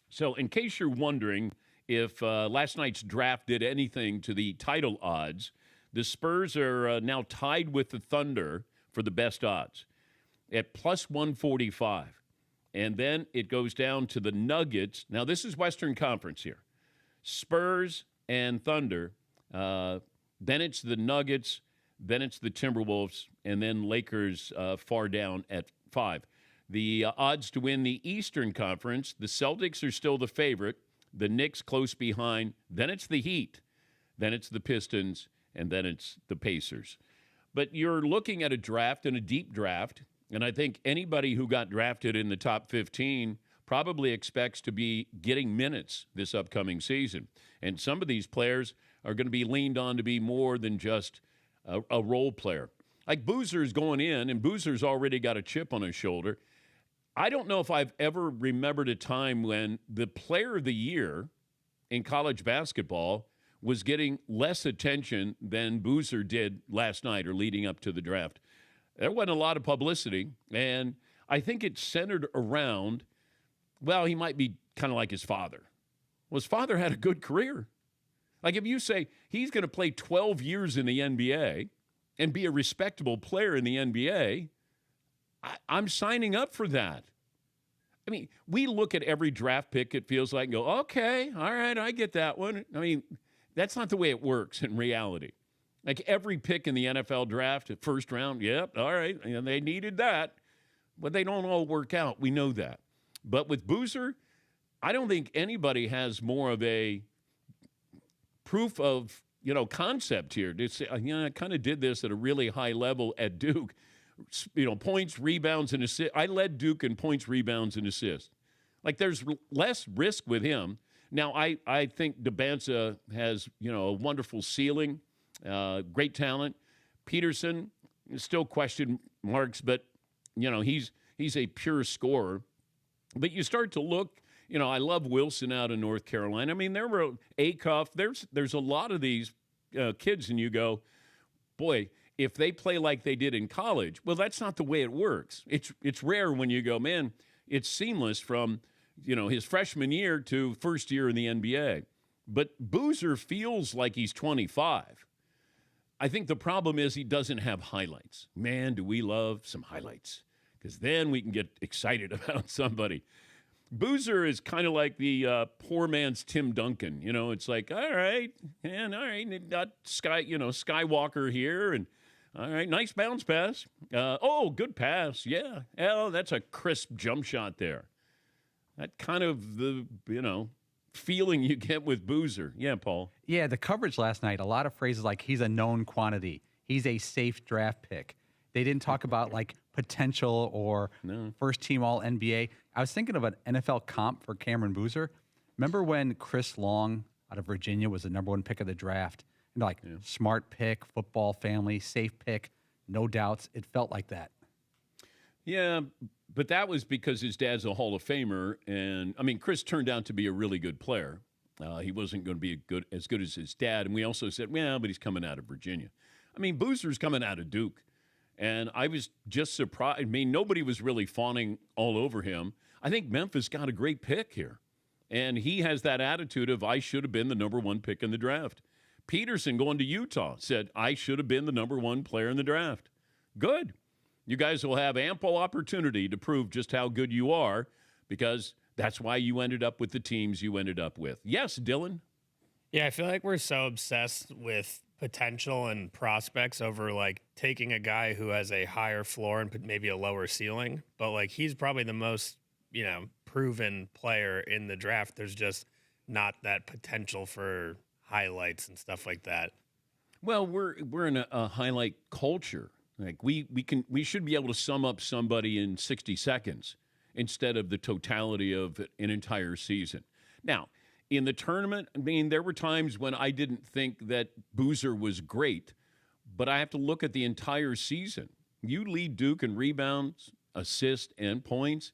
So, in case you're wondering if last night's draft did anything to the title odds, the Spurs are now tied with the Thunder for the best odds at plus 145. And then it goes down to the Nuggets. Now, this is Western Conference here. Spurs and Thunder. Then it's the Nuggets. Then it's the Timberwolves. And then Lakers far down at 5. The odds to win the Eastern Conference, the Celtics are still the favorite. The Knicks close behind. Then it's the Heat. Then it's the Pistons. And then it's the Pacers. But you're looking at a draft and a deep draft. And I think anybody who got drafted in the top 15 probably expects to be getting minutes this upcoming season. And some of these players are going to be leaned on to be more than just a role player. Like Boozer's going in, and Boozer's already got a chip on his shoulder. I don't know if I've ever remembered a time when the player of the year in college basketball was getting less attention than Boozer did last night or leading up to the draft. There wasn't a lot of publicity, and I think it centered around, well, he might be kind of like his father. Well, his father had a good career. Like if you say he's going to play 12 years in the NBA and be a respectable player in the NBA, I'm signing up for that. I mean, we look at every draft pick, it feels like, and go, okay, all right, I get that one. I mean, that's not the way it works in reality. Like every pick in the NFL draft, first round, yep, all right, and they needed that, but they don't all work out. We know that. But with Boozer, I don't think anybody has more of a proof of, concept here. To say, I kind of did this at a really high level at Duke. Points, rebounds, and assists. I led Duke in points, rebounds, and assists. Like there's less risk with him. Now, I think DeBanza has, a wonderful ceiling. Great talent. Peterson, still question marks, but, he's a pure scorer. But you start to look, I love Wilson out of North Carolina. I mean, there were Acuff. There's a lot of these kids, and you go, boy, if they play like they did in college, well, that's not the way it works. It's rare when you go, man, it's seamless from, his freshman year to first year in the NBA. But Boozer feels like he's 25. I think the problem is he doesn't have highlights. Man, do we love some highlights, because then we can get excited about somebody. Boozer is kind of like the poor man's Tim Duncan. It's like, all right, and all right, got Skywalker here, and all right, nice bounce pass. Good pass, yeah. Oh, that's a crisp jump shot there. That kind of the, feeling you get with Boozer. Yeah, Paul. Yeah, the coverage last night, a lot of phrases like he's a known quantity. He's a safe draft pick. They didn't talk about like potential or first team all NBA. I was thinking of an NFL comp for Cameron Boozer. Remember when Chris Long out of Virginia was the number 1 pick of the draft? Smart pick, football family, safe pick, no doubts. It felt like that. Yeah, but that was because his dad's a Hall of Famer. And, Chris turned out to be a really good player. He wasn't going to be as good as his dad. And we also said, well, but he's coming out of Virginia. Boozer's coming out of Duke. And I was just surprised. Nobody was really fawning all over him. I think Memphis got a great pick here. And he has that attitude of, I should have been the number 1 pick in the draft. Peterson going to Utah said, I should have been the number 1 player in the draft. Good. You guys will have ample opportunity to prove just how good you are, because that's why you ended up with the teams you ended up with. Yes, Dylan? Yeah, I feel like we're so obsessed with potential and prospects over like taking a guy who has a higher floor and maybe a lower ceiling. But like he's probably the most, proven player in the draft. There's just not that potential for highlights and stuff like that. Well, we're in a highlight culture. Like we should be able to sum up somebody in 60 seconds instead of the totality of an entire season. Now, in the tournament, there were times when I didn't think that Boozer was great, but I have to look at the entire season. You lead Duke in rebounds, assists, and points.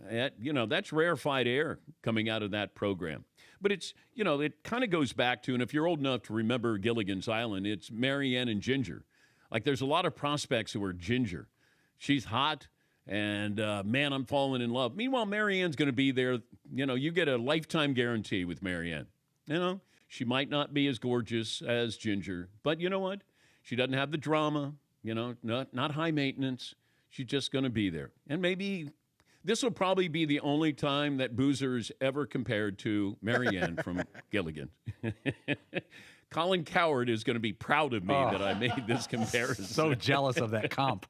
That's rarefied air coming out of that program. But it's, it kind of goes back to, and if you're old enough to remember Gilligan's Island, it's Marianne and Ginger. Like there's a lot of prospects who are Ginger. She's hot, and man, I'm falling in love. Meanwhile, Marianne's going to be there, you get a lifetime guarantee with Marianne. She might not be as gorgeous as Ginger, but you know what? She doesn't have the drama, not high maintenance. She's just going to be there. And maybe this will probably be the only time that Boozer is ever compared to Marianne from Gilligan. Colin Coward is going to be proud of me that I made this comparison. So jealous of that comp.